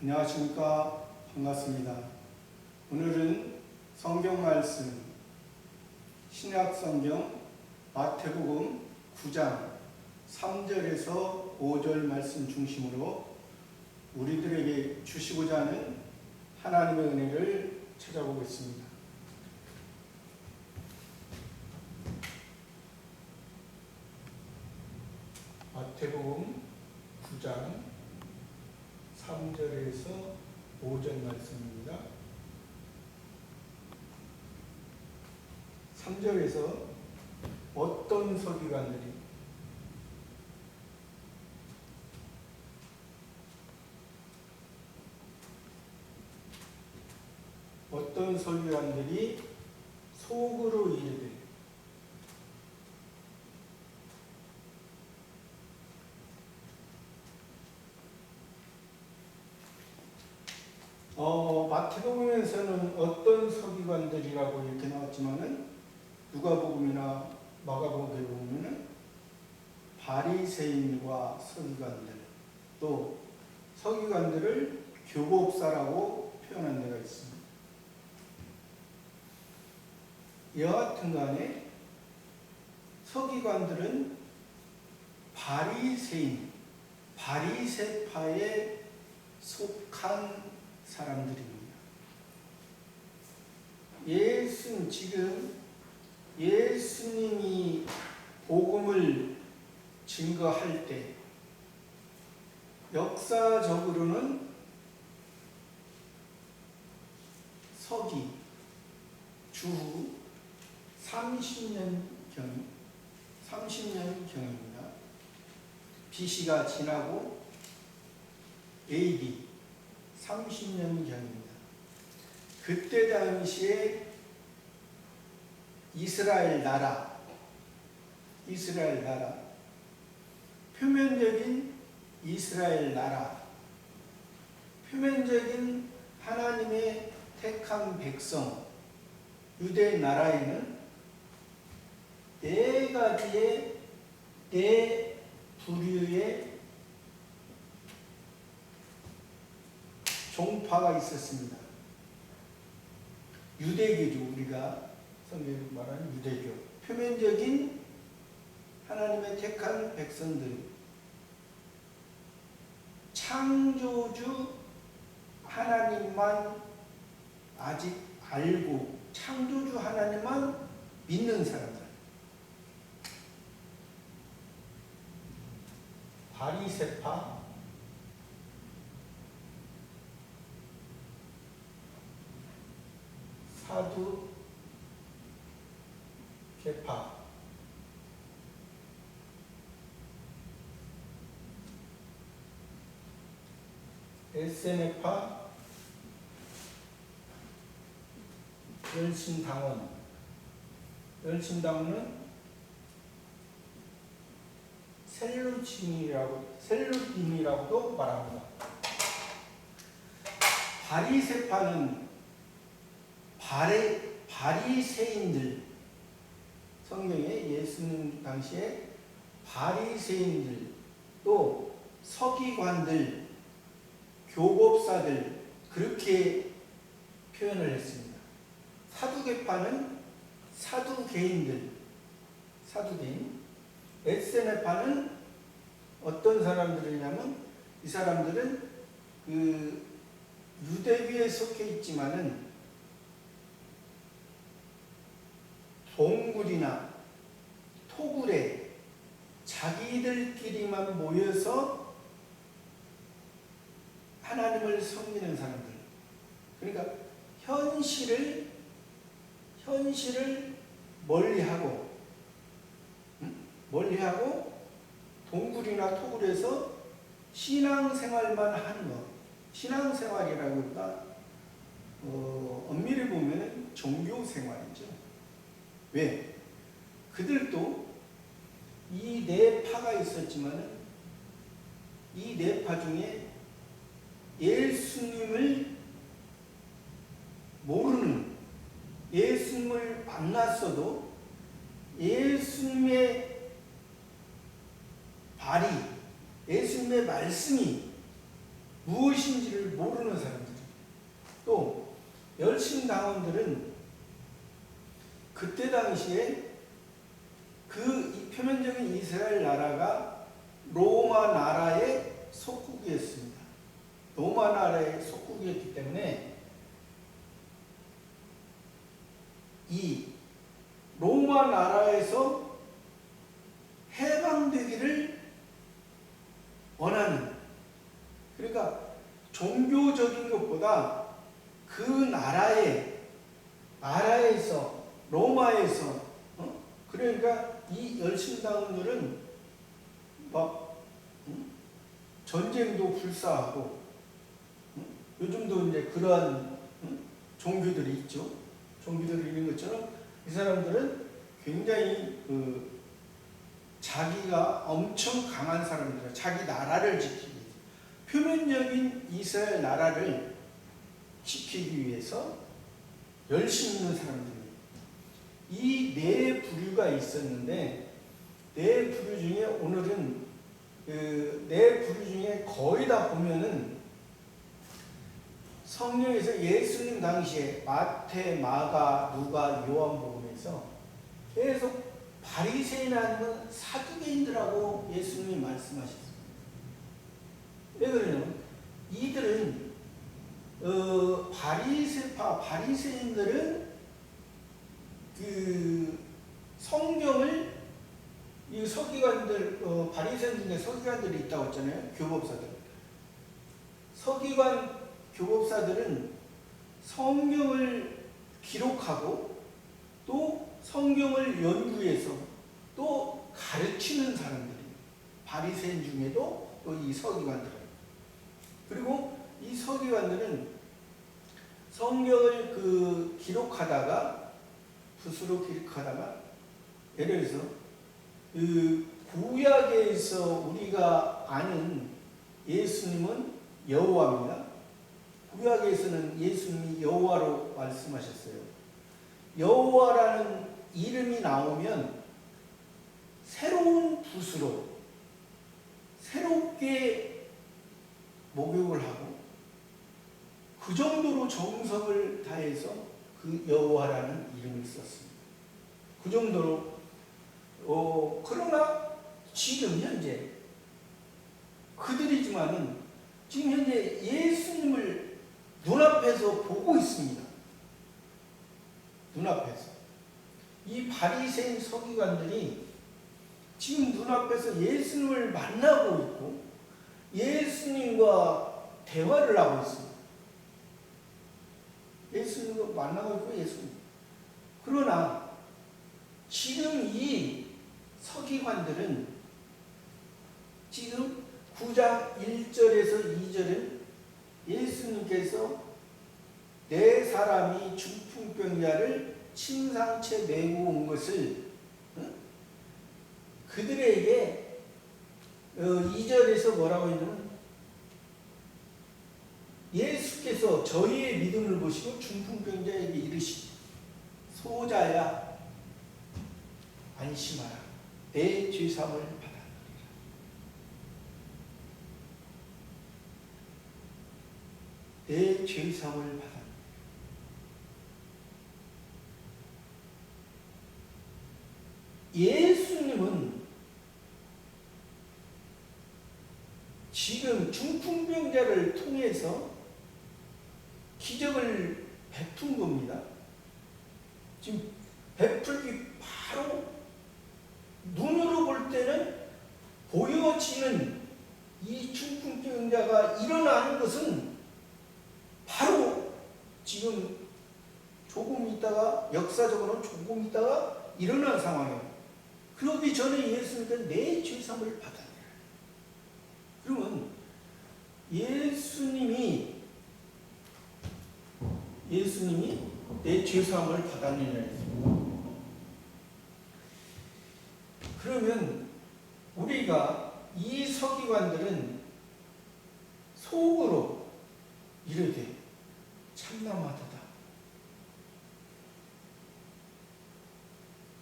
안녕하십니까. 반갑습니다. 오늘은 성경 말씀 신약성경 마태복음 9장 3절에서 5절 말씀 중심으로 우리들에게 주시고자 하는 하나님의 은혜를 찾아보겠습니다. 마태복음 9장 3절에서 5절 말씀입니다. 3절에서 어떤 서기관들이 속으로 이르되 마태복음에서는 어떤 서기관들이라고 이렇게 나왔지만은 누가복음이나 마가복음에 보면은 바리새인과 서기관들, 또 서기관들을 교법사라고 표현한 데가 있습니다. 여하튼 간에 서기관들은 바리새파에 속한 사람들입니다. 지금 예수님이 복음을 증거할 때 역사적으로는 서기 주후 30년경입니다. BC가 지나고 AD 30년경입니다. 그때 당시에 이스라엘 나라, 표면적인 이스라엘 나라, 표면적인 하나님의 택한 백성, 유대 나라에는 네 가지의 네 부류의 종파가 있었습니다. 유대교죠. 우리가 성경에서 말하는 유대교. 표면적인 하나님의 택한 백성들, 창조주 하나님만 아직 알고 창조주 하나님만 믿는 사람들. 바리새파, 사두개파, 에세네파, 열심당원은 셀루딘이라고도 말합니다. 바리새파는 바리새인들, 성경에 예수님 당시에 바리새인들, 또 서기관들, 교법사들, 그렇게 표현을 했습니다. 사두개파는 사두개인, 에세네파는 어떤 사람들이냐면 이 사람들은 그 유대교에 속해 있지만은 동굴이나 토굴에 자기들끼리만 모여서 하나님을 섬기는 사람들. 그러니까 현실을 멀리하고 동굴이나 토굴에서 신앙생활만 하는 것. 신앙생활이라고 할까? 엄밀히 보면 종교생활이죠. 왜? 그들도 이 네 파가 있었지만 이 네 파 중에 예수님을 모르는, 예수님을 만났어도 예수님의 발이, 예수님의 말씀이 무엇인지를 모르는 사람들. 또 열심당원들은 그때 당시에 그 표면적인 이스라엘 나라가 로마 나라의 속국이었습니다. 로마 나라의 속국이었기 때문에 이 로마 나라에서 해방되기를 원하는, 그러니까 종교적인 것보다 그 나라에서 로마에서 그러니까 이 열심당원들은 막 전쟁도 불사하고 요즘도 이제 그러한 종교들이 있죠. 종교들이 있는 것처럼 이 사람들은 굉장히 자기가 엄청 강한 사람들, 자기 나라를 지키기 위해서, 표면적인 이스라엘 나라를 지키기 위해서 열심히 있는 사람들입니다. 이 네 부류가 있었는데, 네 부류 중에 오늘은 그 네 부류 중에 거의 다 보면은 성경에서 예수님 당시에 마태, 마가, 누가, 요한복음에서 계속 바리새인 아니면 사두개인들하고 예수님이 말씀하셨습니다. 왜 그러냐면 이들은 바리새인들은 그 성경을 이 서기관들 바리새인 중에 서기관들이 있다고 했잖아요. 교법사들. 서기관 교법사들은 성경을 기록하고 또 성경을 연구해서 또 가르치는 사람들이에요. 바리새인 중에도 또 이 서기관들은. 그리고 이 서기관들은 성경을 기록하다가 붓으로 기록하다가 예를 들어서 그 구약에서 우리가 아는 예수님은 여호와입니다. 구약에서는 예수님이 여호와로 말씀하셨어요. 여호와라는 이름이 나오면 새로운 붓으로 새롭게 목욕을 하고 그 정도로 정성을 다해서 그 여호와라는 이름을 썼습니다. 그 정도로 그러나 지금 현재 그들이지만은 지금 현재 예수님을 눈앞에서 보고 있습니다. 눈앞에서 이 바리새인 서기관들이 지금 눈앞에서 예수님을 만나고 있고 예수님과 대화를 하고 있습니다. 예수님과 만나고 있고 예수님. 그러나 지금 이 서기관들은 지금 9장 1절에서 2절은 예수님께서 네 사람이 중풍병자를 침상채 메고 온 것을 그들에게 2절에서 뭐라고 했냐면 예수께서 저희의 믿음을 보시고 중풍병자에게 이르시되 소자야 안심하라 내 죄사함을 받았느니라. 내 죄사함을 받았느니라. 예수님은 지금 중풍병자를 통해서 기적을 베푼 겁니다. 지금 베풀기 바로 눈으로 볼 때는 보여지는 이 중풍병자가 일어나는 것은 바로 지금 조금 있다가 역사적으로는 조금 있다가 일어난 상황이에요. 그러기 전에 예수님께서 내 죄사함을 받았느니라. 그러면 예수님이 내 죄사함을 받았느니라. 그러면 우리가 이 서기관들은 속으로 이르되 참남하도다.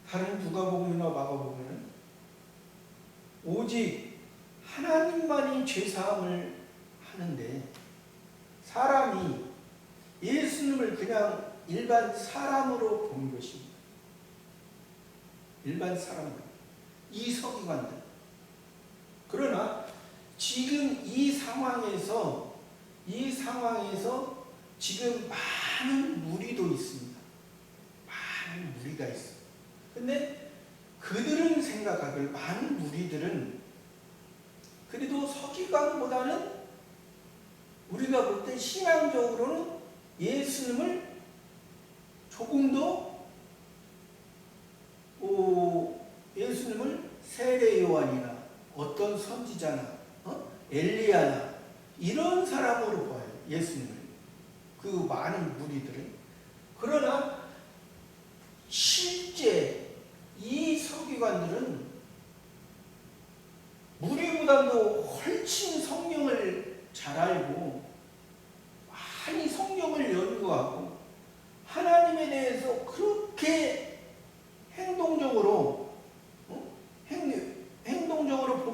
다른 누가복음이나 마가복음에는 오직 하나님만이 죄사함을 하는데 사람이 예수님을 그냥 일반 사람으로 본 것입니다. 일반 사람으로. 이 서기관들. 그러나 지금 이 상황에서 지금 많은 무리도 있습니다. 많은 무리가 있어요. 근데 그들은 생각하길, 많은 무리들은 그래도 서기관보다는 우리가 볼 때 신앙적으로는 예수님을 조금 더 예수님을 세례 요한이나 어떤 선지자나 엘리야나 이런 사람으로 봐요. 예수님을. 그 많은 무리들은. 그러나 실제 이 서기관들은 무리보다도 훨씬 성경을 잘 알고 많이 성경을 연구하고 하나님에 대해서 그렇게 행동적으로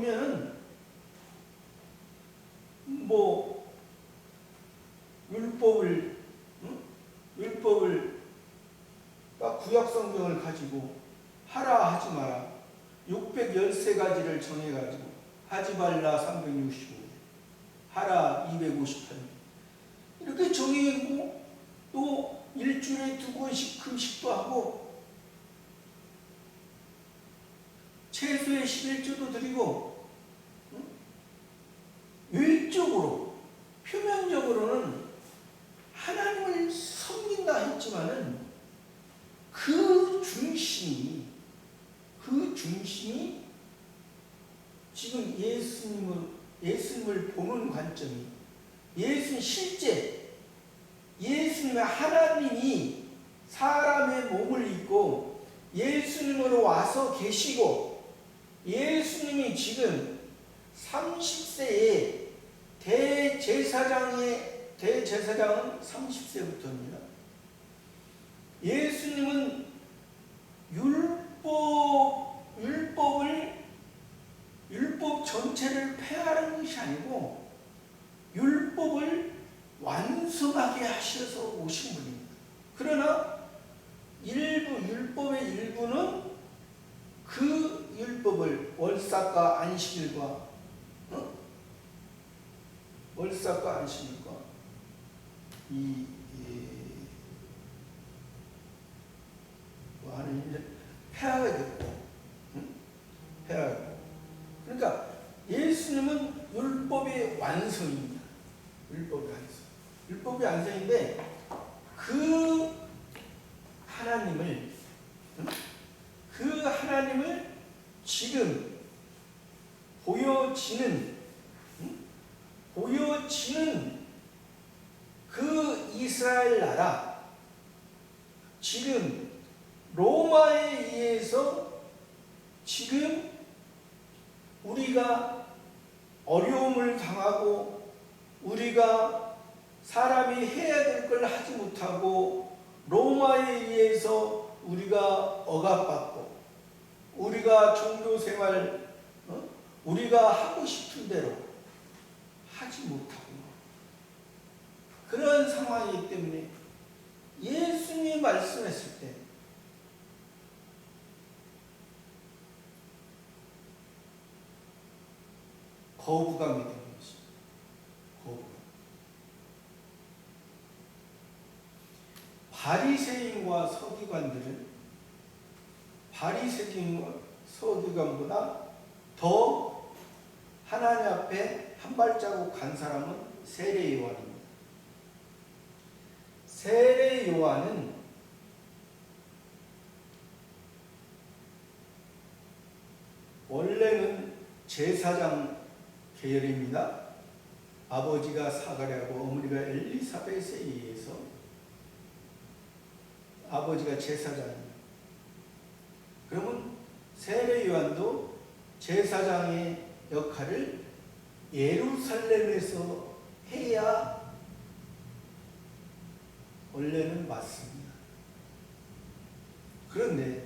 보면은 뭐 율법을 구약 성경을 가지고 하라 하지 마라 613가지를 정해가지고 하지 말라 365개 하라 258개 이렇게 정해고 또 일주일에 2번씩 금식도 하고 최소의 11조도 드리고 외적으로 표면적으로는 하나님을 섬긴다 했지만은 그 중심이 지금 예수님을 보는 관점이 실제 예수님의 하나님이 사람의 몸을 입고 예수님으로 와서 계시고 예수님이 지금 30세에 대제사장은 30세부터입니다. 예수님은 율법 전체를 폐하는 것이 아니고 율법을 완성하게 하셔서 오신 분입니다. 그러나 율법의 일부는 그 율법을 월삭과 안식일과 폐하게 됐고 그러니까 예수님은 율법의 완성입니다. 율법의 완성인데 그 하나님을 지금 보여지는 그 이스라엘 나라 지금 로마에 의해서 지금 우리가 어려움을 당하고 우리가 사람이 해야 될 걸 하지 못하고 로마에 의해서 우리가 억압받고 우리가 종교생활 우리가 하고 싶은 대로 하지 못하고 그런 상황이기 때문에 예수님이 말씀했을 때 거부감이 되는 것입니다. 바리새인과 서기관보다 더 하나님 앞에 한 발자국 간 사람은 세례 요한입니다. 세례 요한은 원래는 제사장 계열입니다. 아버지가 사가랴고 어머니가 엘리사벳에 의해서 아버지가 제사장입니다. 그러면 세례 요한도 제사장의 역할을 예루살렘에서 해야 원래는 맞습니다. 그런데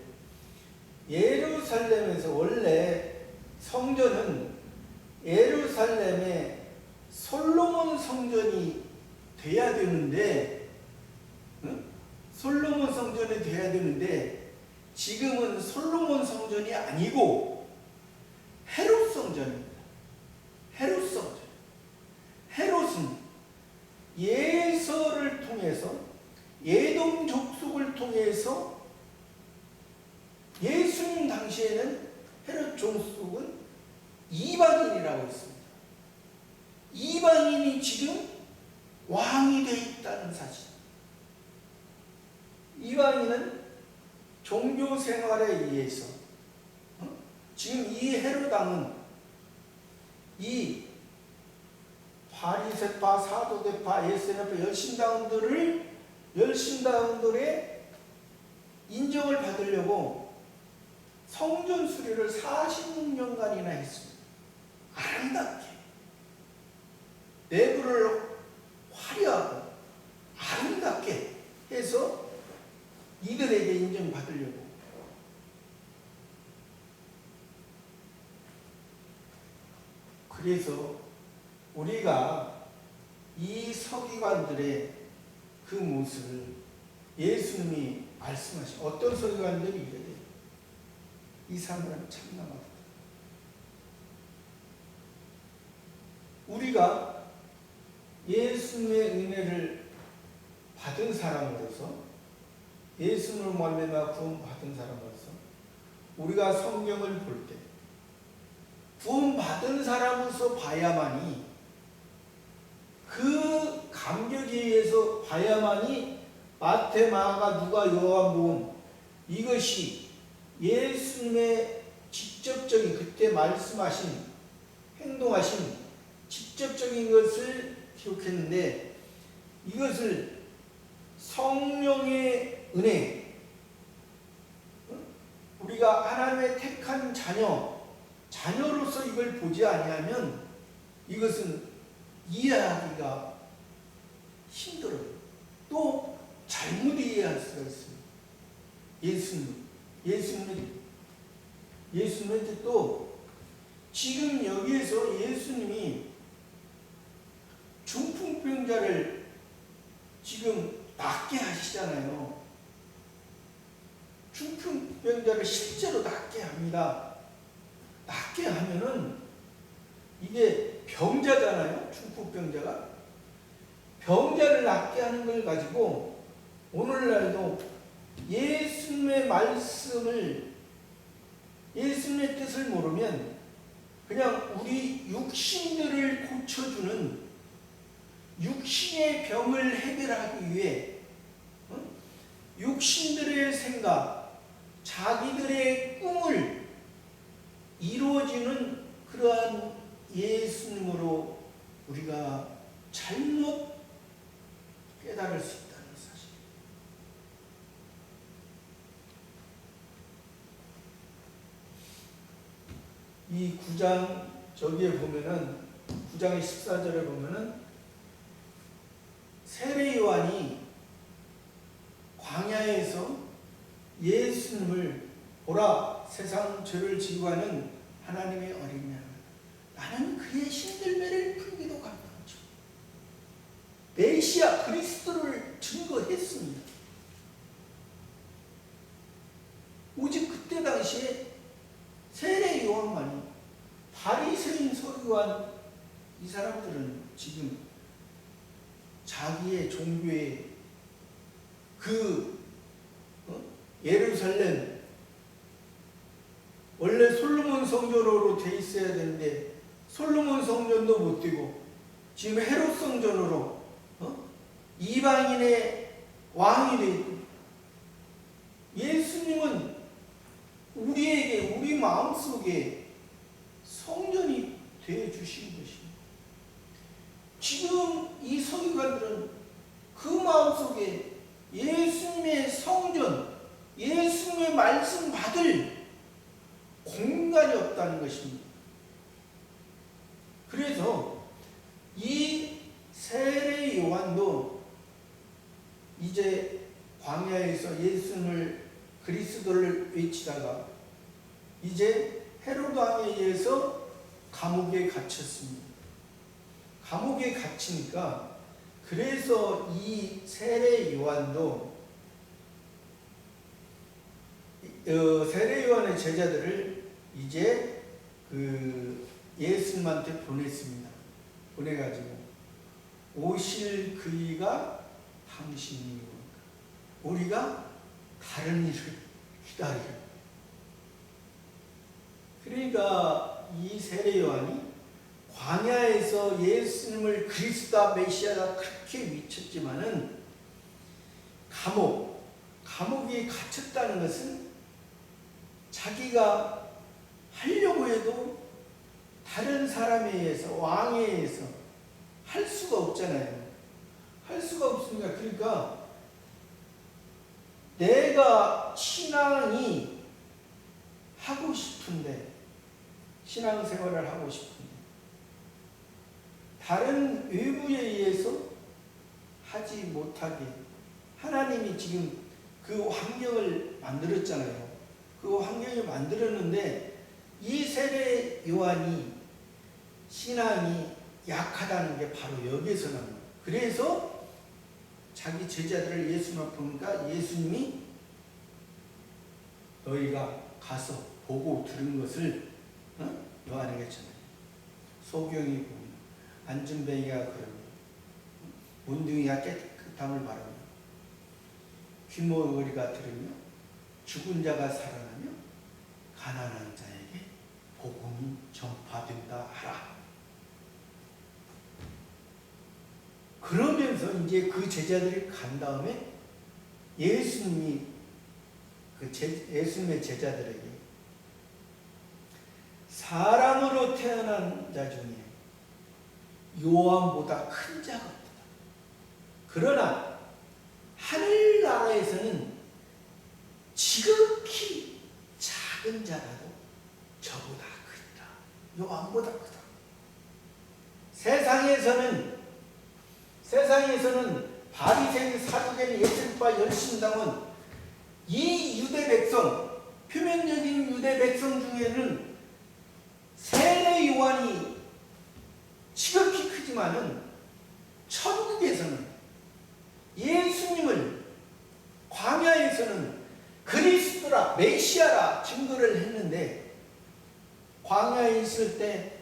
예루살렘에서 원래 성전은 예루살렘에 솔로몬 성전이 돼야 되는데, 응? 솔로몬 성전이 돼야 되는데 지금은 솔로몬 성전이 아니고 헤롯 성전입니다. 헤롯 성전. 헤롯은 예서를 통해서, 예돔 족속을 통해서, 예수님 당시에는 헤롯 족속은 이방인이라고 했습니다. 이방인이 지금 왕이 되어 있다는 사실. 이방인은 종교 생활에 의해서 지금 이 헤롯 왕은 이 바리새파, 사도대파, 에세나파 열심당들의 인정을 받으려고 성전 수리를 46년간이나 했습니다. 아름답게 내부를 화려하고 아름답게 해서 이들에게 인정받으려고. 그래서 우리가 이 서기관들의 그 모습을 예수님이 말씀하신, 어떤 서기관들이 이래요. 이 사람은 참남하다. 우리가 예수님의 은혜를 받은 사람으로서, 예수님을 말미암아 구원받은 사람으로서 우리가 성경을 볼 때 구원받은 사람으로서 봐야만이, 그 감격에 의해서 봐야만이 마태, 마가, 누가, 요한복음, 이것이 예수님의 직접적인, 그때 말씀하신, 행동하신 직접적인 것을 기록했는데, 이것을 성령의 은혜, 우리가 하나님의 택한 자녀로서 이걸 보지 아니하면 이것은 이해하기가 힘들어요. 또 잘못 이해할 수가 있습니다. 예수님한테 또 지금 여기에서 예수님이 중풍병자를 지금 낫게 하시잖아요. 중풍병자를 실제로 낫게 합니다. 낫게 하면은 이게 병자잖아요. 중풍병자가. 병자를 낫게 하는 걸 가지고 오늘날도 예수님의 말씀을, 예수님의 뜻을 모르면 그냥 우리 육신들을 고쳐주는, 육신의 병을 해결하기 위해 육신들의 생각, 자기들의 꿈을 이루어지는 그러한 예수님으로 우리가 잘못 깨달을 수 있다는 사실. 이 9장 저기에 보면은, 9장의 14절에 보면은 세례 요한이 광야에서 예수님을 보라, 세상 죄를 지고 가는 하나님의 어린 양, 나는 그의 신들매를 풀기도 감당하죠. 메시아 그리스도를 증거했습니다. 오직 그때 당시에 세례 요한만이, 바리새인 서기관, 이 사람들은 지금 자기의 종교의 예루살렘, 원래 솔로몬 성전으로 돼 있어야 되는데 솔로몬 성전도 못 되고 지금 헤롯 성전으로 이방인의 왕이 돼 있고, 예수님은 우리에게, 우리 마음속에 성전이 되어 주신 것입니다. 지금 이 서기관들은 그 마음속에 예수님의 성전, 예수님의 말씀 받을 공간이 없다는 것입니다. 그래서 이 세례 요한도 이제 광야에서 예수님을, 그리스도를 외치다가 이제 헤롯 왕에 의해서 감옥에 갇혔습니다. 감옥에 갇히니까 그래서 이 세례 요한도 세례 요한의 제자들을 이제 그 예수님한테 보냈습니다. 보내가지고 오실 그이가 당신이니까 우리가 다른 일을 기다리라. 그러니까 이 세례 요한이 광야에서 예수님을 그리스도다 메시아다 그렇게 외쳤지만은 감옥에 갇혔다는 것은 자기가 하려고 해도 다른 사람에 의해서 왕에 의해서 할 수가 없잖아요. 할 수가 없으니까 그러니까 내가 신앙이 하고 싶은데 신앙생활을 하고 싶은데 다른 외부에 의해서 하지 못하게 하나님이 지금 그 환경을 만들었잖아요. 그 환경을 만들었는데 이 세례 요한이 신앙이 약하다는 게 바로 여기에서 나옵니다. 그래서 자기 제자들을 예수님 앞에 보니까 예수님이 너희가 가서 보고 들은 것을 요한에게 전해. 소경이 보며 안진뱅이가 그러며 문둥이가 깨끗함을 바라며 귀머거리가 들으며 죽은 자가 살아나며 가난한 자에게 복음이 전파된다 하라. 그러면서 이제 그 제자들이 간 다음에 예수님이 예수님의 제자들에게 사람으로 태어난 자 중에 요한보다 큰 자가 없다. 그러나 하늘나라에서는 지극히 작은 자라도 저보다 크다. 요한보다 크다. 세상에서는 바리새인 사두개인 예수님과 열심당은 이 유대 백성, 표면적인 유대 백성 중에는 세례 요한이 지극히 크지만은 천국에서는 예수님을 광야에서는 그리스도라 메시아라 증거를 했는데 광야에 있을 때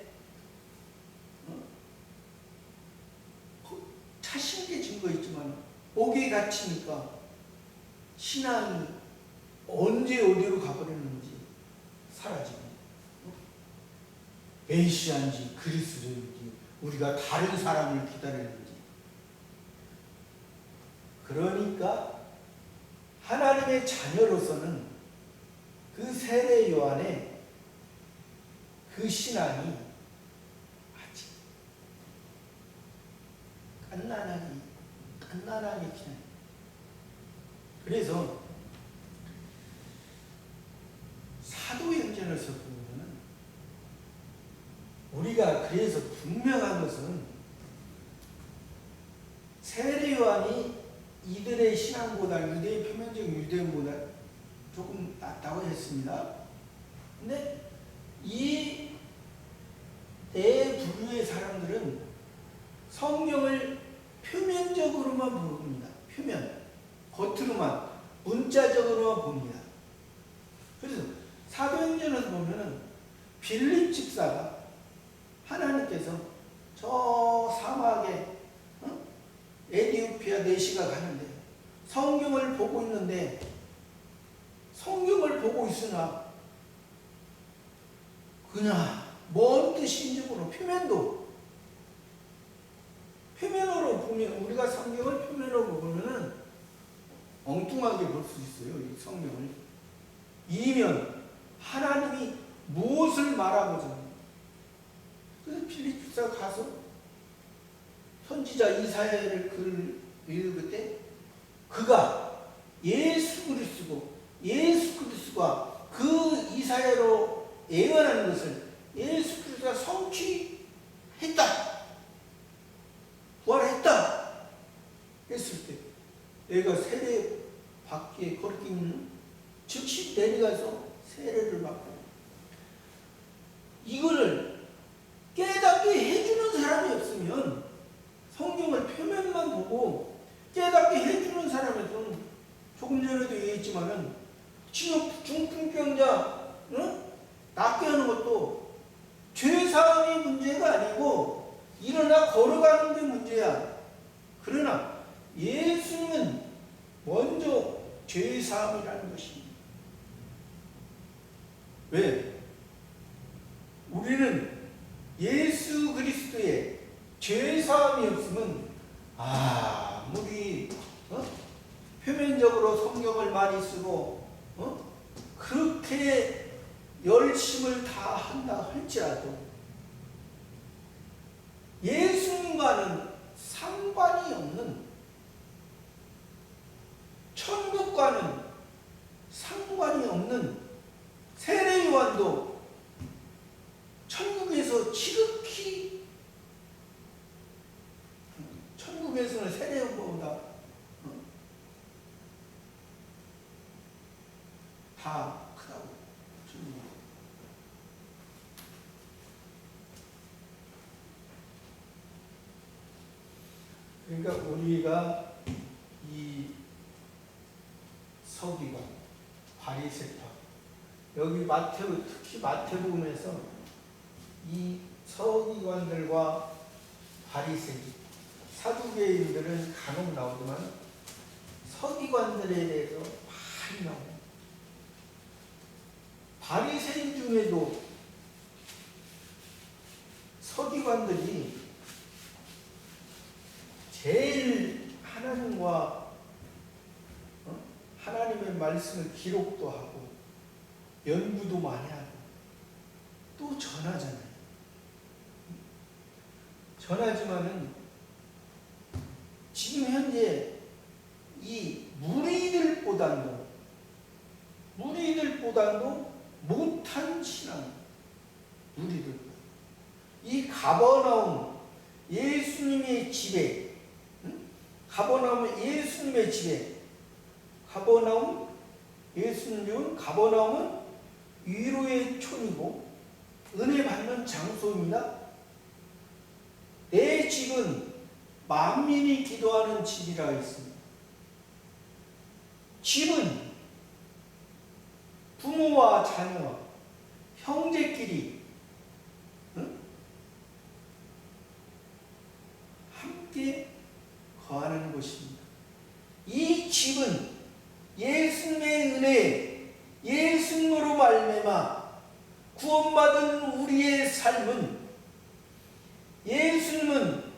자신에게 증거했지만 옥에 갇히니까 신앙이 언제 어디로 가버렸는지 사라지고 메시아인지 그리스도인지 우리가 다른 사람을 기다리는지 그러니까 하나님의 자녀로서는 그 세례 요한의 그 신앙이 아직 깐난하게 그냥 그래서 사도행전에서 보면은 우리가 그래서 분명한 것은 세례 요한이 이들의 신앙보다 이들의 표면적인 유대인보다 조금 낫다고 했습니다. 근데 이 대부류의 사람들은 성경을 표면적으로만 봅니다. 표면, 겉으로만, 문자적으로만 봅니다. 그래서 사도행전에서 보면은 빌립 집사가 하나님께서 저 사막에 에디오피아 내시가 가는데 성경을 보고 있는데 성경을 보고 있으나 그냥 뭔 뜻인지 모르고 표면으로 보면 우리가 성경을 표면으로 보면은 엉뚱하게 볼 수 있어요. 이 성경을 이면 하나님이 무엇을 말하고자 그래서 빌립 집사가 가서 선지자 이사야를 글을 읽을 때 그가 예수 그리스도가 그 이사야로 예언하는 것을 예수 그리스도가 성취했다. 부활했다. 했을 때 내가 세례 받기에 거리끼는 즉시 내려가서 세례를 받고 이거를 깨닫게 해주는 사람이 없으면 성경을 표면만 보고 있지만은 지금 중풍병자 낫게 하는 것도 죄사함이 문제가 아니고 일어나 걸어가는 게 문제야. 그러나 예수님은 먼저 죄사함이라는 것입니다. 왜? 우리는 예수 그리스도의 죄사함이 없으면 아무리 표면적으로 성경을 많이 쓰고 그렇게 열심을 다 한다 할지라도 예수님과는 상관이 없는, 천국과는 상관이 없는 세례요한도 천국에서 지극히, 천국에서는 세례요한보다 다 크다고. 그러니까 우리가 이 서기관, 바리새파, 여기 특히 마태복음에서 이 서기관들과 바리새인, 사두개인들은 간혹 나오지만 서기관들에 대해서 많이 나옵니다. 바리새인 중에도 서기관들이 제일 하나님과 하나님의 말씀을 기록도 하고 연구도 많이 하고 또 전하잖아요. 전하지만은 지금 현재 이 무리들보다도 못한 신앙, 무리들. 이 가버나움 예수님의 집에, 가버나움 예수님의 집에, 가버나움은 위로의 촌이고 은혜 받는 장소입니다. 내 집은 만민이 기도하는 집이라 했습니다. 집은 부모와 자녀, 형제끼리 함께 거하는 곳입니다. 이 집은 예수님의 은혜, 예수님으로 말미암아 구원받은 우리의 삶은, 예수님은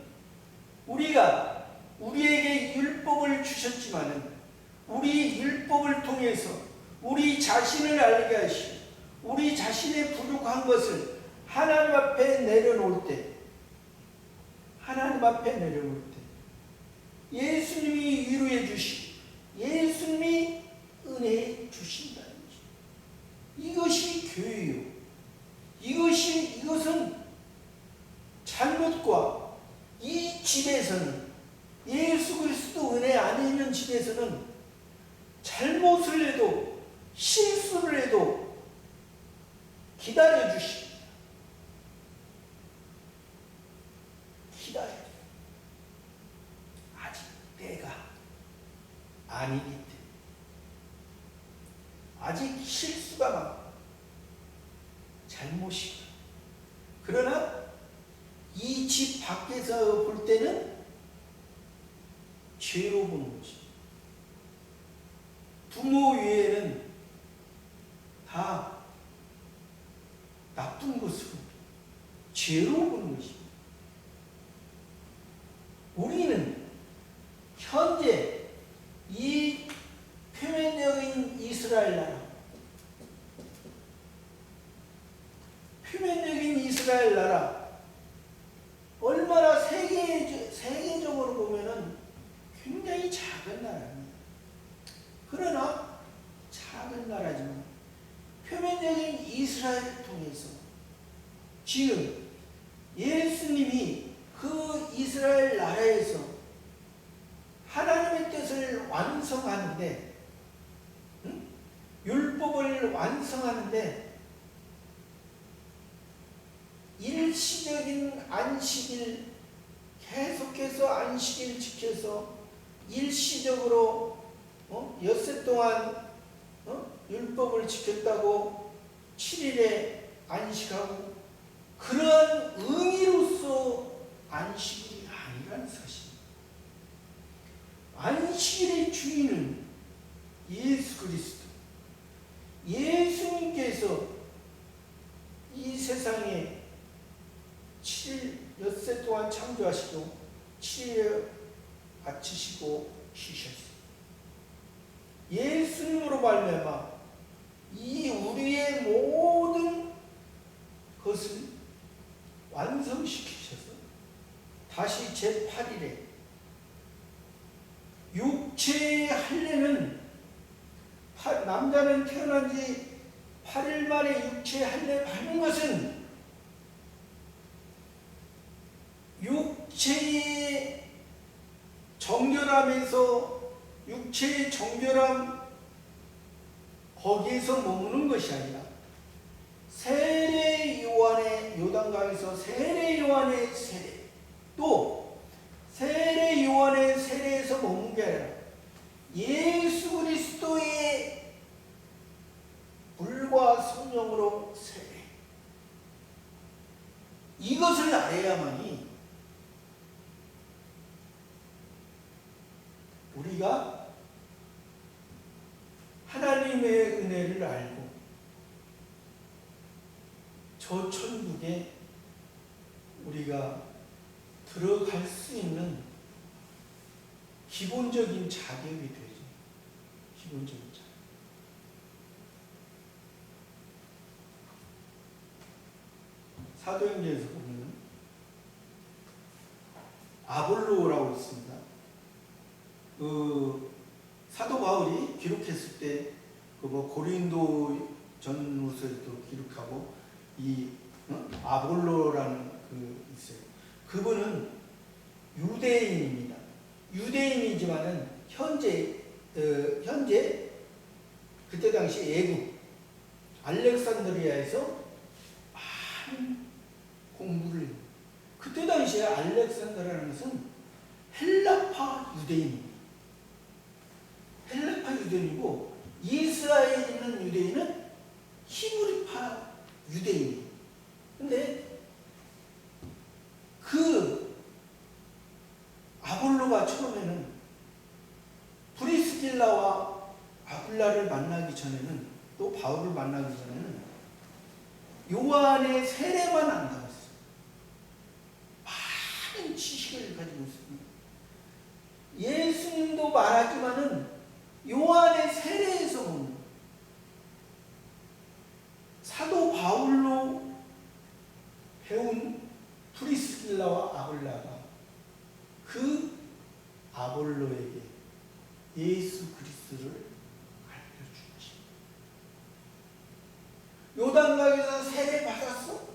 우리에게 율법을 주셨지만은 우리 율법을 통해서 우리 자신을 알게 하시고 우리 자신의 부족한 것을 하나님 앞에 내려놓을 때 예수님이 위로해 주시고 예수님이 은혜 주신다는 거죠. 이것이 교회요. 이것은 잘못과 이 집에서는, 예수 그리스도 은혜 안에 있는 집에서는 잘못을 해도 실수를 해도 기다려 주십니다. 기다려. 아직 때가 아니기 때문에. 아직 실수가 많고 잘못이고. 그러나 이 집 밖에서 볼 때는 죄로 보는 거지. 부모 외에는 다 나쁜 것으로, 죄로 보는 것입니다. 우리는 현재 이 표면적인 이스라엘 나라, 얼마나 세계적으로 보면은 굉장히 작은 나라입니다. 그러나 작은 나라지만 표면적인 이스라엘을 통해서 지금 예수님이 그 이스라엘 나라에서 하나님의 뜻을 완성하는데, 율법을 완성하는데 일시적인 안식일, 계속해서 안식일 지켜서 일시적으로 엿새 동안 율법을 지켰다고 7일에 안식하고 그러한 의미로서 안식일이 아니라는 사실. 안식일의 주인은 예수 그리스도. 예수님께서 이 세상에 7일 엿새 동안 창조하시고 7일에 아치시고 쉬셨어요. 예수님으로 말미암아 이 우리의 모든 것을 완성시키셔서 다시 제8일에 육체의 할례는 남자는 태어난 지 8일 만에 육체의 할례 받는 것은 육체의 정결함에서 육체의 정결함 거기에서 머무는 것이 아니라 세례 요한의 요단강에서 세례 요한의 세례 또 세례 요한의 세례에서 머문 게 아니라 예수 그리스도의 물과 성령으로 세례 이것을 알아야만이 우리가 하나님의 은혜를 알고 저 천국에 우리가 들어갈 수 있는 기본적인 자격이 되죠. 기본적인 자격. 사도행전에서 보면 아볼로라고 있습니다. 사도 바울이 기록했을 때 고린도 전후서에도 기록하고 아볼로라는 있어요. 그분은 유대인입니다. 유대인이지만은 현재 그때 당시 애국 알렉산드리아에서 많은 공부를 그때 당시에 알렉산드리아라는 것은 헬라파 유대인입니다. 헬라파 유대인이고 이스라엘에 있는 유대인은 히브리파 유대인이에요. 근데 그 아볼로가 처음에는 브리스길라와 아굴라를 만나기 전에는 또 바울을 만나기 전에는 요한의 세례만 안다고 했어요. 많은 지식을 가지고 있습니다. 예수님도 말하지만은 요한의 세례에서 온 사도 바울로 배운 브리스길라와 아굴라가 그 아볼로에게 예수 그리스도를 알려주지. 요단강에서 세례 받았어?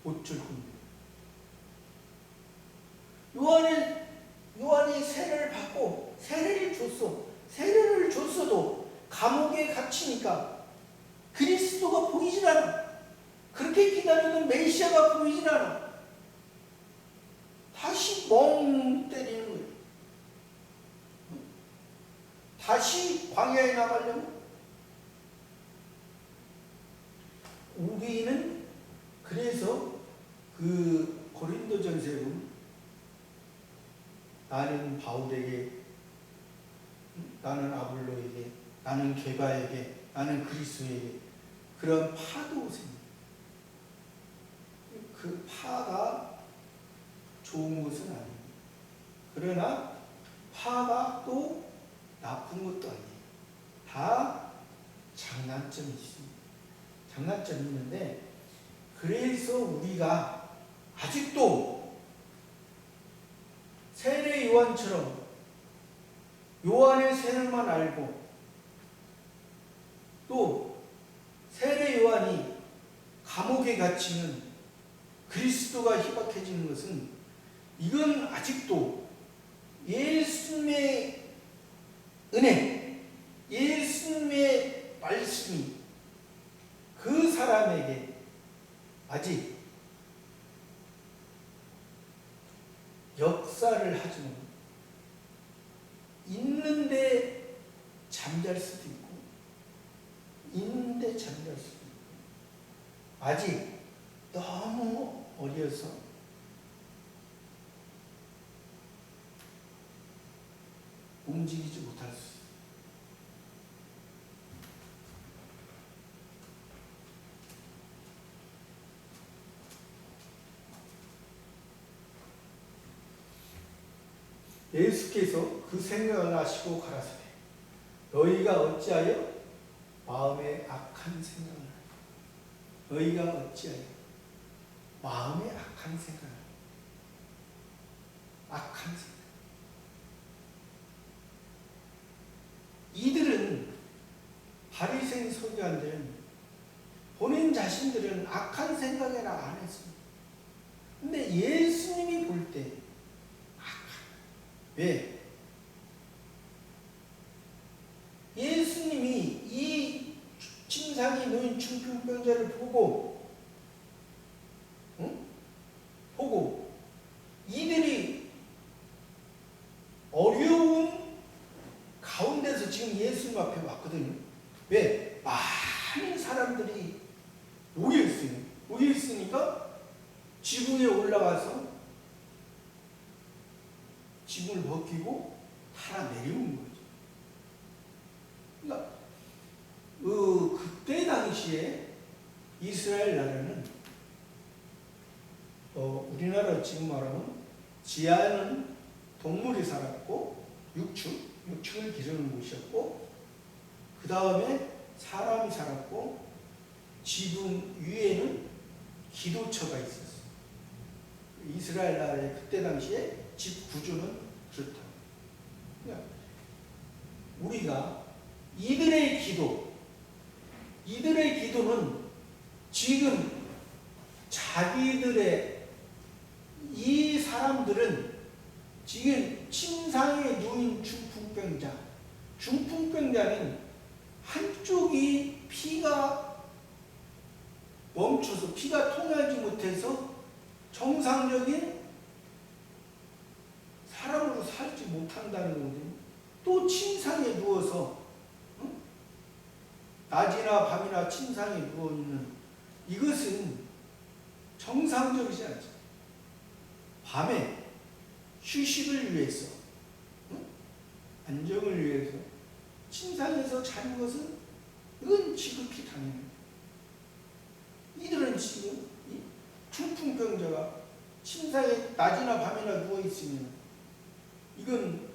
어쩔 건데. 요한이 세례를 받고 세례를 줬어. 세례를 줬어도 감옥에 갇히니까 그리스도가 보이질 않아. 그렇게 기다리던 메시아가 보이질 않아. 다시 멍 때리는 거예요. 다시 광야에 나가려고. 우리는 그래서 그 고린도전서에 보면 나는 바울에게, 나는 아볼로에게, 나는 게바에게, 나는 그리스도에게 그런 파도 생깁니다. 그 파가 좋은 것은 아닙니다. 그러나 파가 또 나쁜 것도 아니에요. 다 장단점이 있습니다. 장단점이 있는데 그래서 우리가 아직도 세례 요한처럼 요한의 세례만 알고 또 세례 요한이 감옥에 갇히면 그리스도가 희박해지는 것은 이건 아직도 예수님의 은혜, 예수님의 말씀이 그 사람에게 아직 역사를 하지만 있는데 잠잘 수도 있고, 있는데 잠잘 수도 있고, 아직 너무 어려서 움직이지 못할 수 있어요. 예수께서 그 생각을 하시고 가라사대 너희가 어찌하여 마음에 악한 생각을 하냐. 너희가 어찌하여 마음에 악한 생각을 하냐. 악한 생각. 이들은 바리새인 서기관들은 본인 자신들은 악한 생각이라 안 했습니다. 근데 예수님이 볼 때 왜? 예수님이 이 침상에 놓인 중풍병자를 보고, 보고 이들이 어려운 가운데서 지금 예수님 앞에 왔거든요. 왜? 많은 사람들이 모여있어요. 모여있으니까 지붕에 올라가서 지붕을 벗기고 하나 내려오는 거죠. 그러니까 그때 당시에 이스라엘 나라는 우리나라 지금 말하면 지하는 동물이 살았고 육축을 기르는 곳이었고, 그 다음에 사람이 살았고, 지붕 위에는 기도처가 있었어요. 이스라엘 나라의 그때 당시에 집 구조는 그렇다. 그러니까 우리가 이들의 기도는 지금 자기들의 이 사람들은 지금 침상에 누운 중풍병자는 한쪽이 피가 멈춰서 피가 통하지 못해서 정상적인 사람으로 살지 못한다는 거거든요. 또 침상에 누워서 낮이나 밤이나 침상에 누워있는 이것은 정상적이지 않죠. 밤에 휴식을 위해서, 안정을 위해서 침상에서 자는 것은 이건 지극히 당연합니다. 이들은 지금 이 중풍병자가 침상에 낮이나 밤이나 누워있으면 이건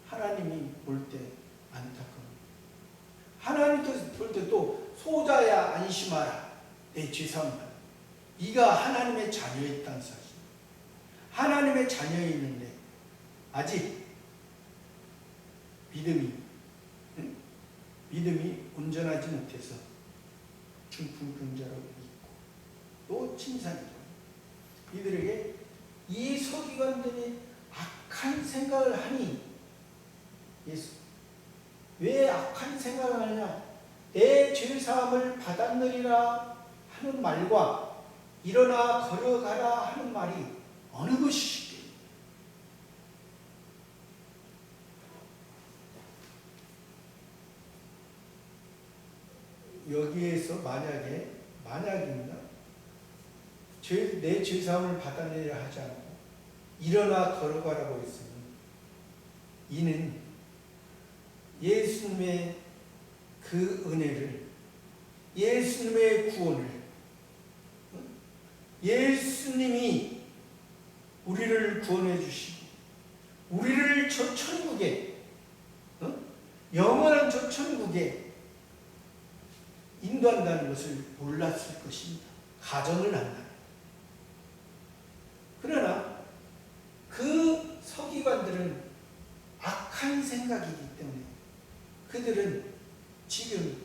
하나님이 볼 때 안타까워요. 하나님께서 볼 때 또 소자야 안심하라 내 죄사함. 네가 하나님의 자녀였다는 사실. 하나님의 자녀였는데 아직 믿음이 온전하지 못해서 중풍병자로 있고 또 침상에 이들에게 이 서기관들이 악한 생각을 하니, 예수 왜 악한 생각을 하냐? 내 죄사함을 받았느니라 하는 말과 일어나 걸어가라 하는 말이 어느 것이시게? 여기에서 만약입니다. 내 죄사함을 받아내려 하지 않고 일어나 걸어가라고 했으니 이는 예수님의 그 은혜를, 예수님의 구원을, 예수님이 우리를 구원해 주시고 우리를 저 천국에, 영원한 저 천국에 인도한다는 것을 몰랐을 것입니다. 가정을 한다. 그러나 그 서기관들은 악한 생각이기 때문에 그들은 지금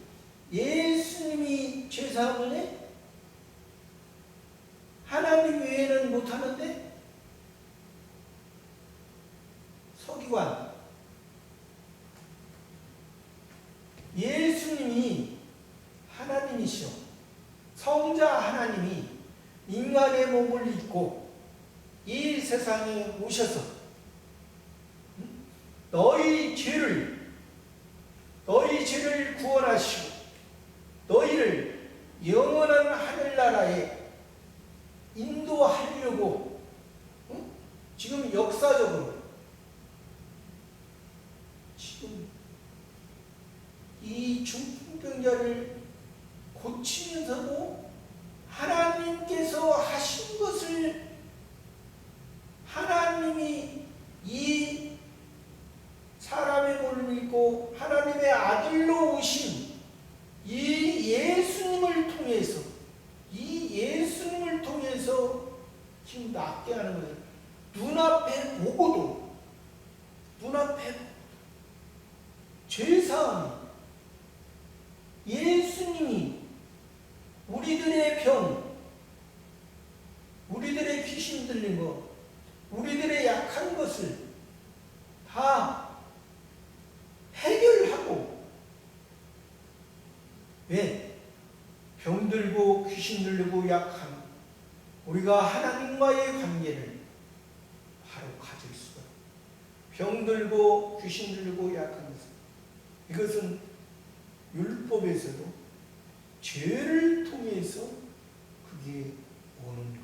예수님이 죄사함을 해? 하나님 외에는 못하는데 서기관 예수님이 하나님이시오. 성자 하나님이 인간의 몸을 입고 이 세상에 오셔서 너희 죄를 구원하시고 너희를 영원한 하늘나라에 인도하려고 지금 역사적으로 지금 이 중풍병자를 고치면서도 하나님께서 하신 것을 하나님이 이 사람의 몸을 믿고 하나님의 아들로 오신 이 예수님을 통해서 지금 낫게 하는 거예요. 눈앞에 보고도 죄사함이 예수님이 우리들의 병, 우리들의 귀신 들린 것, 우리들의 약한 것을 다 해결하고, 왜? 병들고 귀신 들리고 약한 우리가 하나님과의 관계를 바로 가질 수가 있어요. 병들고 귀신 들리고 약한 것은, 이것은 율법에서도 죄를 통해서 그게 오는 거예요.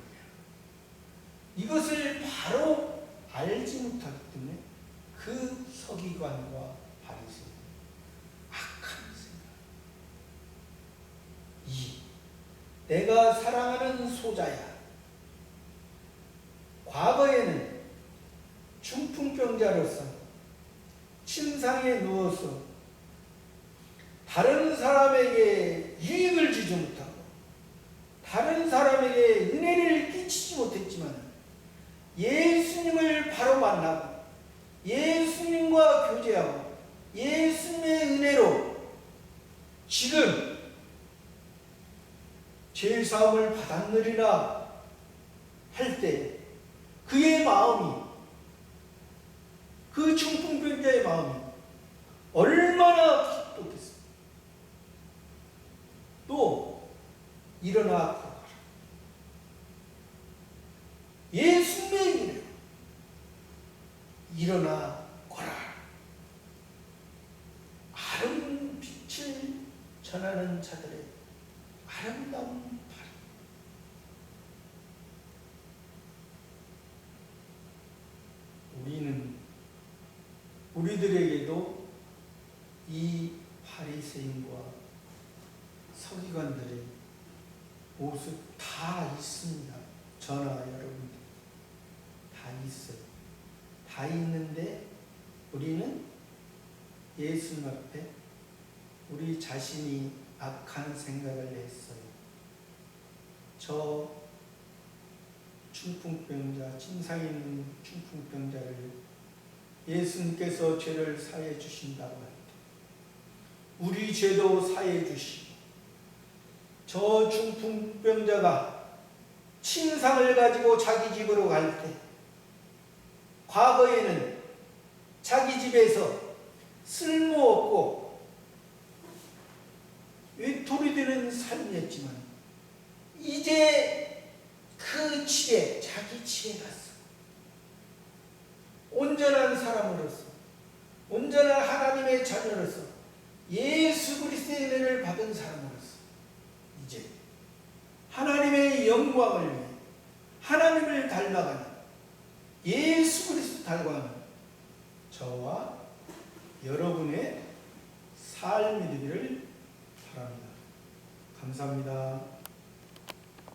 이것을 바로 알지 못하기 때문에 그 서기관과 바리새인 악한 생각. 내가 사랑하는 소자야. 과거에는 중풍병자로서 침상에 누워서 다른 사람에게 유익을 주지 못하고 다른 사람에게 은혜를 끼치지 못했지만 예수님을 바로 만나고 예수님과 교제하고 예수님의 은혜로 지금 죄사함을 받았느리라 할 때 그의 마음이, 그 중풍병자의 마음이 얼마나 기뻤겠어요. 또 일어나 걸어가라. 예수님의 이름으로 일어나 걸어가라. 아름다운 빛을 전하는 자들의 아름다운 발. 우리들에게도 이 바리새인과 서기관들의 모습 다 있습니다. 저나 여러분들 다 있어요. 다 있는데 우리는 예수님 앞에 우리 자신이 악한 생각을 했어요. 저 중풍병자, 침상에 있는 중풍병자를 예수님께서 죄를 사해 주신다고 할 때 우리 죄도 사해 주시고, 저 중풍병자가 침상을 가지고 자기 집으로 갈 때 과거에는 자기 집에서 쓸모없고 외톨이 되는 삶이었지만 이제 그 집에, 자기 집에 갔어. 온전한 사람으로서, 온전한 하나님의 자녀로서, 예수 그리스도의 은혜를 받은 사람으로서 이제 하나님의 영광을 위해 하나님을 닮아가는, 예수 그리스도 닮아가는 저와 여러분의 삶이 되기를 바랍니다. 감사합니다.